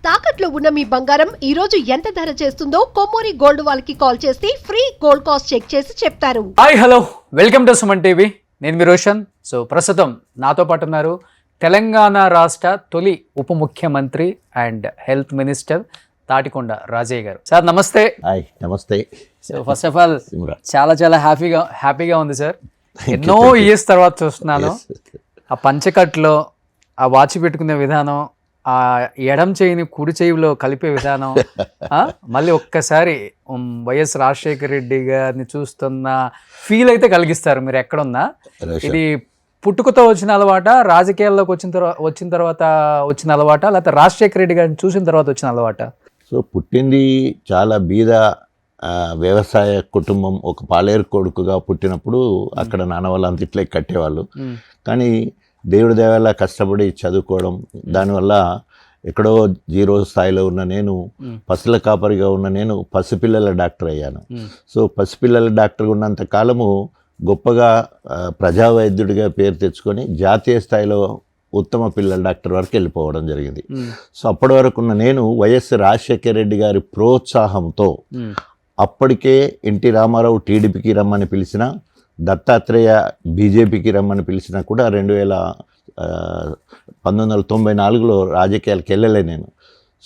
తాకట్లో ఉన్న మీ బంగారం ఈ రోజు ఎంత ధర చేస్తుందో కొమ్మూరి గోల్డ్ వాళ్ళకి కాల్ చేసి ఫ్రీ గోల్డ్ కాస్ట్ చెక్ చేసి చెప్తారు. Hi hello welcome to Suman TV. నేను మీ రోషన్. సో ప్రస్తుతం నాతో పాటు ఉన్నారు తెలంగాణ రాష్ట్ర తొలి ఉప ముఖ్యమంత్రి and health minister Thatikonda Rajaiah గారు. సార్ నమస్తే. హాయ్ నమస్తే. సో ఫస్ట్ ఆఫ్ ఆల్ చాలా హ్యాపీగా ఉంది సార్. ఎన్నో ఇయర్స్ తర్వాత చూస్తున్నాను. ఆ పంచకట్లో ఆ వాచి పెట్టుకునే విధానం, ఆ ఎడం చేయిని కుడి చేయిలో కలిపే విధానం, మళ్ళీ ఒక్కసారి వైఎస్ రాజశేఖర రెడ్డి గారిని చూస్తున్న ఫీల్ అయితే కలిగిస్తారు మీరు ఎక్కడున్నా. ఇది పుట్టుకతో వచ్చిన అలవాట, రాజకీయాల్లోకి వచ్చిన తర్వాత వచ్చిన అలవాట, లేకపోతే రాజశేఖర రెడ్డి గారిని చూసిన తర్వాత వచ్చిన అలవాట? సో పుట్టింది చాలా బీద వ్యవసాయ కుటుంబం, ఒక పాలేరు కొడుకుగా పుట్టినప్పుడు అక్కడ నాన్న వాళ్ళు అంత ఇట్లే కట్టేవాళ్ళు. కానీ దేవుడి దేవల్ల కష్టపడి చదువుకోవడం, దానివల్ల ఎక్కడో జీరో స్థాయిలో ఉన్న నేను, పసుల కాపరిగా ఉన్న నేను పసిపిల్లల డాక్టర్ అయ్యాను. సో పసిపిల్లల డాక్టర్ ఉన్నంత కాలము గొప్పగా ప్రజా వైద్యుడిగా పేరు తెచ్చుకొని జాతీయ స్థాయిలో ఉత్తమ పిల్లల డాక్టర్ వరకు వెళ్ళిపోవడం జరిగింది. సో అప్పటి వరకు ఉన్న నేను వైఎస్ రాజశేఖర రెడ్డి గారి ప్రోత్సాహంతో అప్పటికే ఎన్టీ రామారావు టీడీపీకి రమ్మని పిలిచిన, దత్తాత్రేయ బీజేపీకి రమ్మని పిలిచినా కూడా 1994లో రాజకీయాలకు వెళ్ళలే నేను.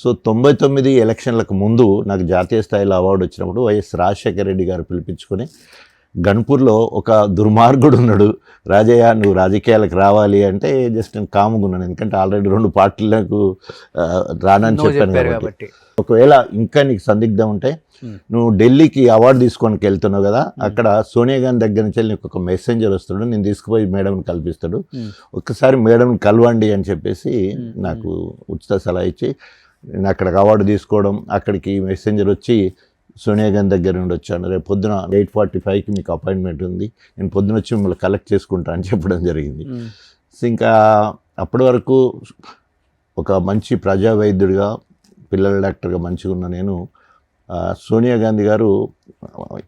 సో 99 ఎలక్షన్లకు ముందు నాకు జాతీయ స్థాయిలో అవార్డు వచ్చినప్పుడు వైఎస్ రాజశేఖర రెడ్డి గారు పిలిపించుకొని, గన్పూర్లో ఒక దుర్మార్గుడు ఉన్నాడు, రాజయ్య నువ్వు రాజకీయాలకు రావాలి అంటే జస్ట్ నేను కాముగా ఉన్నాను. ఎందుకంటే ఆల్రెడీ 2 పార్టీలకు రానని చెప్పాను కాబట్టి. ఒకవేళ ఇంకా నీకు సందిగ్ధం ఉంటే నువ్వు ఢిల్లీకి అవార్డు తీసుకోనికి వెళ్తున్నావు కదా, అక్కడ సోనియా గాంధీ దగ్గర నుంచి నీకు ఒక మెసెంజర్ వస్తాడు, నేను తీసుకుపోయి మేడంని కల్పిస్తాడు, ఒక్కసారి మేడంని కలవండి అని చెప్పేసి నాకు ఉచిత సలహా ఇచ్చి నేను అక్కడికి అవార్డు తీసుకోవడం, అక్కడికి మెసెంజర్ వచ్చి సోనియా గాంధీ దగ్గర నుండి వచ్చాను, రేపు పొద్దున 8:45కి మీకు అపాయింట్మెంట్ ఉంది, నేను పొద్దున వచ్చి మిమ్మల్ని కలెక్ట్ చేసుకుంటా అని చెప్పడం జరిగింది. సో ఇంకా అప్పటి వరకు ఒక మంచి ప్రజా వైద్యుడిగా, పిల్లల డాక్టర్గా మంచిగా ఉన్న నేను, సోనియా గాంధీ గారు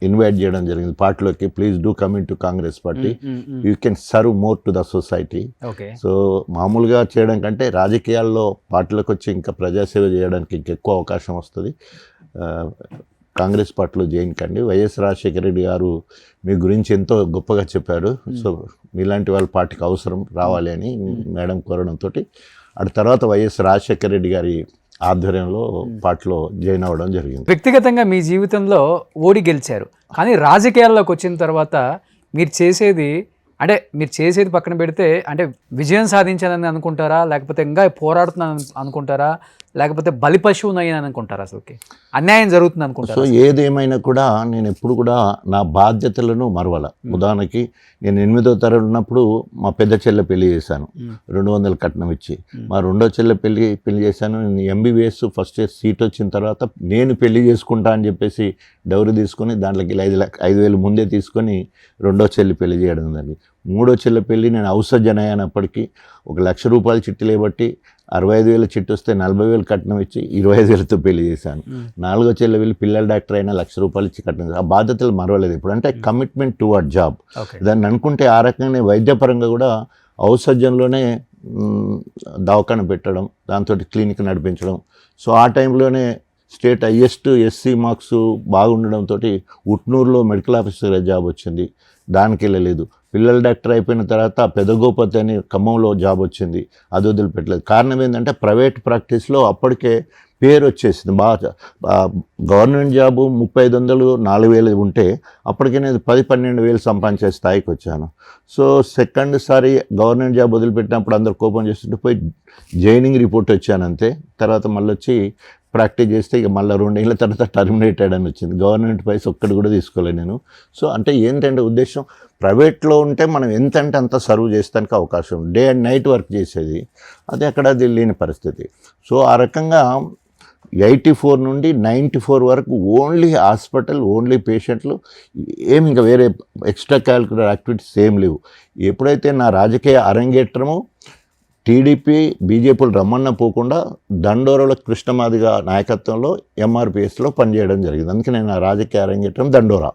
ఇన్వైట్ చేయడం జరిగింది పార్టీలోకి, please do coming to Congress party, you can serve more to the society. So మామూలుగా చేయడం కంటే రాజకీయాల్లో పార్టీలోకి వచ్చి ఇంకా ప్రజాసేవ చేయడానికి ఇంకెక్కువ అవకాశం వస్తుంది, కాంగ్రెస్ పార్టీలో జాయిన్ కండి. వైఎస్ రాజశేఖర రెడ్డి గారు మీ గురించి ఎంతో గొప్పగా చెప్పారు, సో మీలాంటి వాళ్ళ పార్టీకి అవసరం రావాలి అని మేడం కోరడంతో ఆ తర్వాత వైఎస్ రాజశేఖర రెడ్డి గారి ఆధ్వర్యంలో పార్టీలో జాయిన్ అవ్వడం జరిగింది. వ్యక్తిగతంగా మీ జీవితంలో ఓడి గెలిచారు, కానీ రాజకీయాల్లోకి వచ్చిన తర్వాత మీరు చేసేది పక్కన పెడితే అంటే విజయం సాధించాలని అనుకుంటారా, లేకపోతే ఇంకా పోరాడుతున్నాను అనుకుంటారా, లేకపోతే బలి పశువునయ్యాను అనుకుంటారా, అసలుకి అన్యాయం జరుగుతుంది అనుకుంటారా? సో ఏదేమైనా కూడా నేను ఎప్పుడు కూడా నా బాధ్యతలను మరవల. ఉదాహరణకి నేను 8వ తరగతి ఉన్నప్పుడు మా పెద్ద చెల్లె పెళ్లి చేశాను, 200 కట్నం ఇచ్చి. మా రెండో చెల్లె పెళ్లి చేశాను. నేను ఎంబీబీఎస్ ఫస్ట్ ఇయర్ సీట్ వచ్చిన తర్వాత నేను పెళ్లి చేసుకుంటా అని చెప్పేసి డౌరీ తీసుకొని దాంట్లోకి 5,000 ముందే తీసుకొని రెండో చెల్లి పెళ్లి చేయడం జరిగింది. మూడో చెల్లె పెళ్లి నేను ఔషధజన అయినప్పటికీ ₹1,00,000 చిట్టి లేబట్టి 65,000 చిట్టు వస్తే 40,000 కట్నం ఇచ్చి 25,000తో పెళ్లి చేశాను. నాలుగో చెల్లె వెళ్ళి పిల్లల డాక్టర్ అయినా ₹1,00,000 ఇచ్చి కట్నం. ఆ బాధ్యతలు మరవలేదు ఇప్పుడు. అంటే కమిట్మెంట్ టువర్డ్ జాబ్. దాన్ని అనుకుంటే ఆ రకంగానే వైద్యపరంగా కూడా ఔషధంలోనే దవాఖాన పెట్టడం, దాంతో క్లినిక్ నడిపించడం. సో ఆ టైంలోనే స్టేట్ హైయెస్ట్ ఎస్సీ మార్క్స్ బాగుండడంతో ఉట్నూరులో మెడికల్ ఆఫీసర్ జాబ్ వచ్చింది, దానికి వెళ్ళలేదు. పిల్లల డాక్టర్ అయిపోయిన తర్వాత పెదగోపతి అని ఖమ్మంలో జాబ్ వచ్చింది, అది వదిలిపెట్టలేదు. కారణం ఏంటంటే ప్రైవేట్ ప్రాక్టీస్లో అప్పటికే పేరు వచ్చేసింది బాగా. గవర్నమెంట్ జాబు 3,500 4,000 ఉంటే అప్పటికే నేను 10-12,000 సంపాదించే స్థాయికి వచ్చాను. సో సెకండ్ సారి గవర్నమెంట్ జాబ్ వదిలిపెట్టినప్పుడు అందరు కోపం చేస్తుంటే పోయి జాయినింగ్ రిపోర్ట్ వచ్చాను అంతే. తర్వాత మళ్ళీ వచ్చి ప్రాక్టీస్ చేస్తే ఇక మళ్ళీ 2 ఏళ్ళ తర్వాత టర్మినేటెడ్ అని వచ్చింది. గవర్నమెంట్ పైసా ఒక్కటి కూడా తీసుకోలేదు నేను. సో అంటే ఏంటంటే ఉద్దేశం, ప్రైవేట్లో ఉంటే మనం ఎంతంటే అంత సర్వ్ చేస్తానికి అవకాశం, డే అండ్ నైట్ వర్క్ చేసేది, అది అక్కడ అది లేని పరిస్థితి. సో ఆ రకంగా 84 నుండి 94 వరకు ఓన్లీ హాస్పిటల్, ఓన్లీ పేషెంట్లు, ఏమి ఇంకా వేరే ఎక్స్ట్రా క్యాలిక్యులర్ యాక్టివిటీస్ ఏం లేవు. ఎప్పుడైతే నా రాజకీయ అరంగేట్రమో టీడీపీ బీజేపీలు రమ్మన్న పోకుండా దండోరాలో కృష్ణమాదిగ నాయకత్వంలో ఎంఆర్పిఎస్లో పనిచేయడం జరిగింది. అందుకే నేను రాజకీయ అరంగేట్రం దండోరా.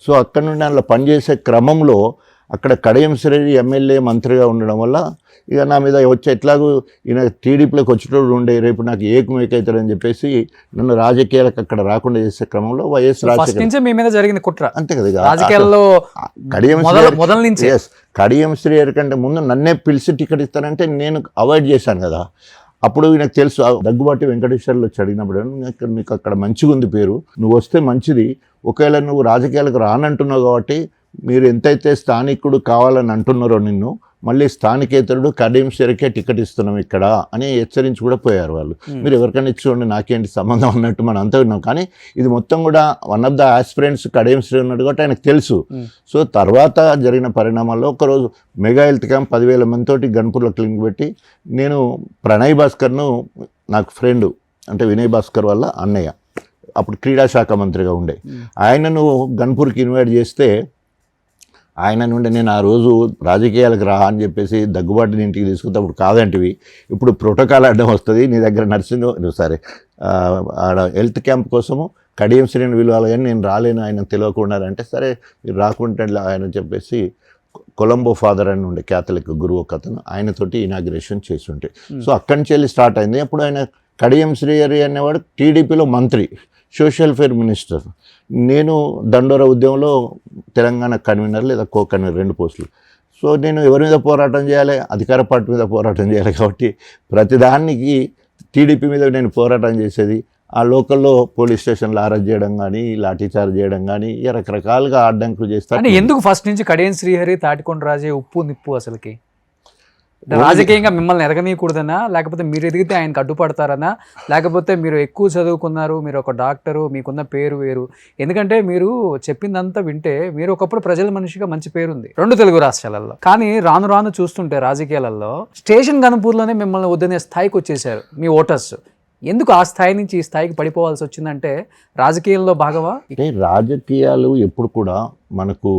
సో అక్కడ నుండి అందులో పనిచేసే క్రమంలో అక్కడ కడియం శ్రీహరి ఎమ్మెల్యే మంత్రిగా ఉండడం వల్ల ఇక నా మీద వచ్చి ఎట్లాగూ ఈయన టీడీపీలోకి వచ్చేటోడు ఉండే రేపు నాకు ఏకమేకవుతాడని చెప్పేసి నన్ను రాజకీయాలకు అక్కడ రాకుండా చేసే క్రమంలో వైఎస్ ఫస్ట్ రాజశేఖర్ నుంచే మీ మీద జరిగింది కుట్ర అంతే కదా ఇక రాజకీయాల్లో కడియం మొదల నుంచి ఎస్ కడియం శ్రీహరి కంటే ముందు నన్నే పిలిచి టికెట్ ఇస్తానంటే నేను అవాయిడ్ చేశాను కదా. అప్పుడు నాకు తెలుసు దగ్గుబాటి వెంకటేశ్వర్లు వచ్చి అడిగినప్పుడు నీకు అక్కడ మంచిగా ఉంది పేరు, నువ్వు వస్తే మంచిది, ఒకవేళ నువ్వు రాజకీయాలకు రానంటున్నావు కాబట్టి మీరు ఎంతైతే స్థానికుడు కావాలని అంటున్నారో నిన్ను మళ్ళీ స్థానికేతరుడు కడియం శ్రీహరికే టికెట్ ఇస్తున్నాం ఇక్కడ అని హెచ్చరించి కూడా పోయారు వాళ్ళు. మీరు ఎవరికైనా ఇచ్చుకోండి నాకేంటి సంబంధం అన్నట్టు మనం అంతా విన్నాం. కానీ ఇది మొత్తం కూడా one of the aspirants Kadiyam Srihari ఉన్నాడు కాబట్టి ఆయనకు తెలుసు. సో తర్వాత జరిగిన పరిణామాల్లో ఒకరోజు మెగా హెల్త్ క్యాంప్ 10,000 మందితోటి గన్పూర్లో క్లినిక్ పెట్టి నేను ప్రణయ్ భాస్కర్ను నాకు ఫ్రెండ్ అంటే వినయ్ భాస్కర్ వల్ల అన్నయ్య అప్పుడు క్రీడా శాఖ మంత్రిగా ఉండే ఆయనను గన్పూర్కి ఇన్వైట్ చేస్తే ఆయన నుండి నేను ఆ రోజు రాజకీయాలకు రా అని చెప్పేసి దగ్గుబాటిని ఇంటికి తీసుకుంటే అప్పుడు కాదంటివి, ఇప్పుడు ప్రోటోకాల్ అడ్డం వస్తుంది నీ దగ్గర నర్సింగ్ ఆడ హెల్త్ క్యాంప్ కోసము కడియం శ్రీని విలువాలి కానీ నేను రాలేను ఆయన తెలియకుండా అంటే సరే మీరు రాకుంటే ఆయన చెప్పేసి కొలంబో ఫాదర్ అని ఉండే క్యాథలిక్ గురువు ఒక అతను ఆయనతోటి ఇనాగ్రేషన్ చేసి ఉంటే సో అక్కడి నుంచి వెళ్ళి స్టార్ట్ అయింది. అప్పుడు ఆయన కడియం శ్రీహరి అనేవాడు టీడీపీలో మంత్రి, సోషల్ వెల్ఫేర్ మినిస్టర్, నేను దండోర ఉద్యమంలో తెలంగాణ కన్వీనర్ లేదా కో కన్వీనర్ 2 పోస్టులు. సో నేను ఎవరి మీద పోరాటం చేయాలి, అధికార పార్టీ మీద పోరాటం చేయాలి కాబట్టి ప్రతిదానికి టీడీపీ మీద నేను పోరాటం చేసేది. ఆ లోకల్లో పోలీస్ స్టేషన్లో అరెస్ట్ చేయడం కానీ లాఠీచార్జ్ చేయడం కానీ రకరకాలుగా అడ్డంకులు చేస్తాను. ఎందుకు ఫస్ట్ నుంచి కడియం శ్రీహరి తాటికొండ రాజే ఉప్పు నిప్పు అసలుకి రాజకీయంగా మిమ్మల్ని ఎదగనీయకూడదనా, లేకపోతే మీరు ఎదిగితే ఆయనకు అడ్డుపడతారనా, లేకపోతే మీరు ఎక్కువ చదువుకున్నారు, మీరు ఒక డాక్టరు, మీకున్న పేరు వేరు? ఎందుకంటే మీరు చెప్పిందంతా వింటే మీరు ఒకప్పుడు ప్రజల మనిషిగా మంచి పేరుంది 2 తెలుగు రాష్ట్రాలలో. కానీ రాను రాను చూస్తుంటే రాజకీయాలలో స్టేషన్ గన్పూర్లోనే మిమ్మల్ని వద్దనే స్థాయికి వచ్చేసారు మీ ఓటర్స్. ఎందుకు ఆ స్థాయి నుంచి ఈ స్థాయికి పడిపోవాల్సి వచ్చిందంటే రాజకీయాల్లో భాగమా? అంటే రాజకీయాలు ఎప్పుడు కూడా మనకు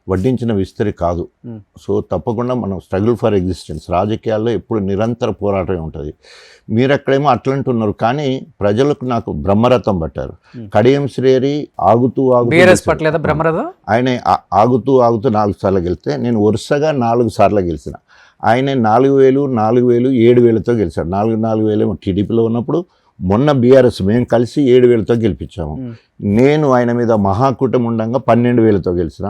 వడ్డించిన విస్తరి కాదు. సో తప్పకుండా మనం స్ట్రగుల్ ఫర్ ఎగ్జిస్టెన్స్, రాజకీయాల్లో ఎప్పుడు నిరంతర పోరాటమే ఉంటుంది. మీరు అక్కడేమో అట్లంటున్నారు కానీ ప్రజలకు నాకు బ్రహ్మరథం పట్టారు. కడియం శ్రీహరి ఆగుతూ ఆయన ఆగుతూ 4 సార్లు గెలిస్తే నేను వరుసగా 4 సార్లు గెలిచిన. ఆయన 4,000, 4,000, 7,000తో గెలిచాడు. 4,000 టీడీపీలో ఉన్నప్పుడు, మొన్న బీఆర్ఎస్ మేము కలిసి 7,000తో గెలిపించాము. నేను ఆయన మీద మహాకూటమి ఉండగా 12,000తో గెలిచిన,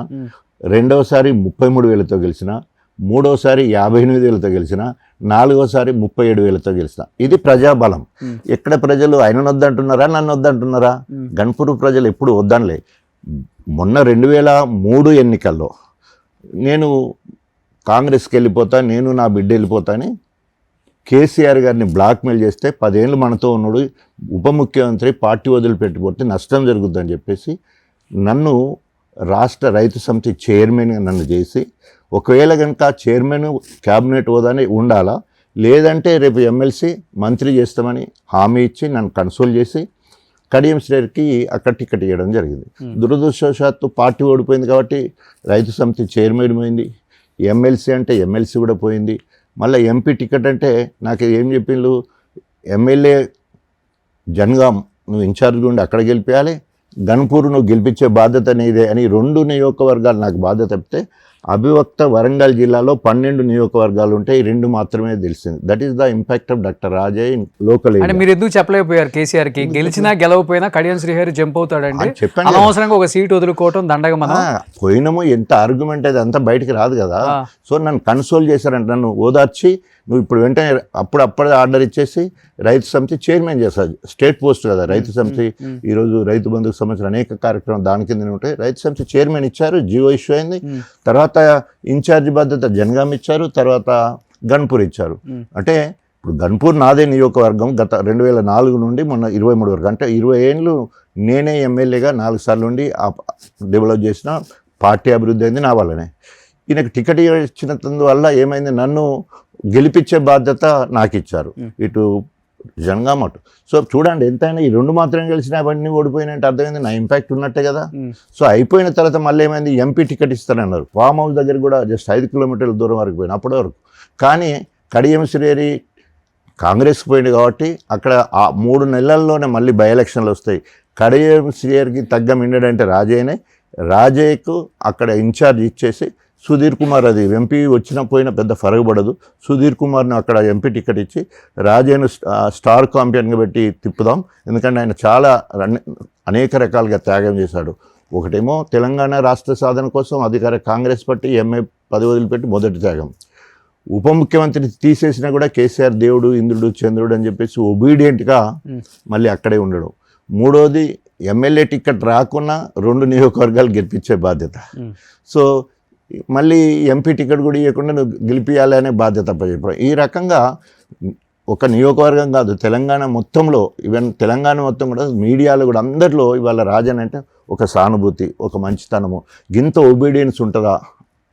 రెండవసారి 33,000తో గెలిచిన, మూడోసారి 58,000తో గెలిచిన, నాలుగోసారి 37,000తో గెలిచిన. ఇది ప్రజాబలం. ఎక్కడ ప్రజలు ఆయన వద్దంటున్నారా నన్ను వద్దంటున్నారా? గన్పూర్ ప్రజలు ఎప్పుడు వద్దనలే. మొన్న 2003 ఎన్నికల్లో నేను కాంగ్రెస్కి వెళ్ళిపోతా, నేను నా బిడ్డ వెళ్ళిపోతా అని కేసీఆర్ గారిని బ్లాక్మెయిల్ చేస్తే 10 ఏళ్ళు మనతో ఉన్నాడు, ఉప ముఖ్యమంత్రి పార్టీ వదిలిపెట్టిపోతే నష్టం జరుగుతుందని చెప్పేసి నన్ను రాష్ట్ర రైతు సమితి చైర్మన్గా నన్ను చేసి, ఒకవేళ కనుక చైర్మన్ క్యాబినెట్ హోదానే ఉండాలా, లేదంటే రేపు ఎమ్మెల్సీ మంత్రి చేస్తామని హామీ ఇచ్చి నన్ను కన్సోల్ చేసి కడియం శ్రీహరికి అక్కడ టికెట్ ఇవ్వడం జరిగింది. దురదృష్టవశాత్తు పార్టీ ఓడిపోయింది కాబట్టి రైతు సమితి చైర్మన్ పోయింది, ఎమ్మెల్సీ అంటే ఎమ్మెల్సీ కూడా పోయింది. మళ్ళీ ఎంపీ టికెట్ అంటే నాకు ఏం చెప్పిండ్రు, ఎమ్మెల్యే జన్గాం నువ్వు ఇన్ఛార్జ్గా ఉండి అక్కడ గెలిపించాలి, గన్పూర్ నువ్వు గెలిపించే బాధ్యత నీదే అని 2 నియోజకవర్గాలు నాకు బాధ్యత చెప్తే, అభివక్త వరంగల్ జిల్లాలో 12 నియోజకవర్గాలు ఉంటాయి, 2 మాత్రమే తెలిసింది. That is the impact of doctor Raje in local. అంటే మీరు ఎందుకు చెప్పలేకపోయారు కేసీఆర్కి గెలిచినా గెలవపోయినా కడియం శ్రీహరి జంప్ అవుతాడండి, అనవసరంగా ఒక సీట్ వదులుకోవటం దండగ? మనం పోయినాము, ఎంత ఆర్గ్యుమెంట్ అయితే అంతా బయటికి రాదు కదా. సో నన్ను కన్సోల్ చేశారంట, నన్ను ఓదార్చి నువ్వు ఇప్పుడు వెంటనే అప్పుడే ఆర్డర్ ఇచ్చేసి రైతు సమితి చైర్మన్ చేస్తారు. స్టేట్ పోస్ట్ కదా రైతు సమితి. ఈరోజు రైతు బంధుకు సంబంధించిన అనేక కార్యక్రమాలు దాని కింద ఉంటాయి. రైతు సమితి చైర్మన్ ఇచ్చారు, జీవో ఇష్యూ అయింది. తర్వాత ఇన్ఛార్జ్ బాధ్యత జనగాం ఇచ్చారు, తర్వాత గన్పూర్ ఇచ్చారు. అంటే ఇప్పుడు గన్పూర్ నాదే నియోజకవర్గం. గత 2004 నుండి మొన్న 23 వరకు, అంటే 20 ఏళ్ళు నేనే ఎమ్మెల్యేగా 4 సార్లు ఉండి డెవలప్ చేసిన పార్టీ అభివృద్ధి అయింది నా వల్లనే. ఈయనకు టికెట్ ఇచ్చినందువల్ల ఏమైంది, నన్ను గెలిపించే బాధ్యత నాకు ఇచ్చారు, ఇటు జనగాం అటు. సో చూడండి ఎంతైనా ఈ 2 మాత్రం గెలిచినా అవన్నీ ఓడిపోయినట్టు అర్థమైంది, నా ఇంపాక్ట్ ఉన్నట్టే కదా. సో అయిపోయిన తర్వాత మళ్ళీ ఏమైంది, ఎంపీ టికెట్ ఇస్తానన్నారు. ఫామ్ హౌస్ దగ్గర కూడా జస్ట్ 5 కిలోమీటర్ల దూరం వరకు పోయిన అప్పటి వరకు. కానీ కడియం శ్రీహరి కాంగ్రెస్కి పోయింది కాబట్టి అక్కడ ఆ 3 నెలల్లోనే మళ్ళీ బై ఎలక్షన్లు వస్తాయి. కడియం శ్రీహరికి తగ్గ మిండడంటే రాజయ్యనే. రాజయ్యకు అక్కడ ఇన్ఛార్జ్ ఇచ్చేసి సుధీర్ కుమార్ అది ఎంపీ వచ్చినా పోయినా పెద్ద ఫరగబడదు. సుధీర్ కుమార్ని అక్కడ ఎంపీ టికెట్ ఇచ్చి రాజేను స్టార్ కాంపియన్గా పెట్టి తిప్పుదాం, ఎందుకంటే ఆయన చాలా అనేక రకాలుగా త్యాగం చేశాడు. ఒకటేమో తెలంగాణ రాష్ట్ర సాధన కోసం అధికార కాంగ్రెస్ పార్టీ ఎంఏ పదవి వదిలిపెట్టి మొదటి త్యాగం. ఉప ముఖ్యమంత్రిని తీసేసినా కూడా కేసీఆర్ దేవుడు ఇంద్రుడు చంద్రుడు అని చెప్పేసి ఒబీడియంట్గా మళ్ళీ అక్కడే ఉండడం. మూడోది ఎమ్మెల్యే టికెట్ రాకున్నా 2 నియోజకవర్గాలు గెలిపించే బాధ్యత. సో మళ్ళీ ఎంపీ టికెట్ కూడా ఇవ్వకుండా నువ్వు గెలిపించాలి అనే బాధ్యత అప్పచెప్పడం. ఈ రకంగా ఒక నియోజకవర్గం కాదు, తెలంగాణ మొత్తంలో, ఈవెన్ తెలంగాణ మొత్తం కూడా మీడియాలో కూడా అందరిలో ఇవాళ రాజన్ అంటే ఒక సానుభూతి, ఒక మంచితనము, గింత ఒబీడియన్స్ ఉంటుందా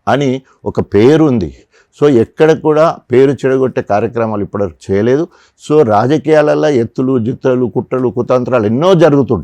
అని ఒక పేరు ఉంది. సో ఎక్కడ కూడా పేరు చెడగొట్టే కార్యక్రమాలు ఇప్పటివరకు చేయలేదు. సో రాజకీయాలలో ఎత్తులు జిత్తులు కుట్రలు కుతంత్రాలు ఎన్నో జరుగుతుంటాయి.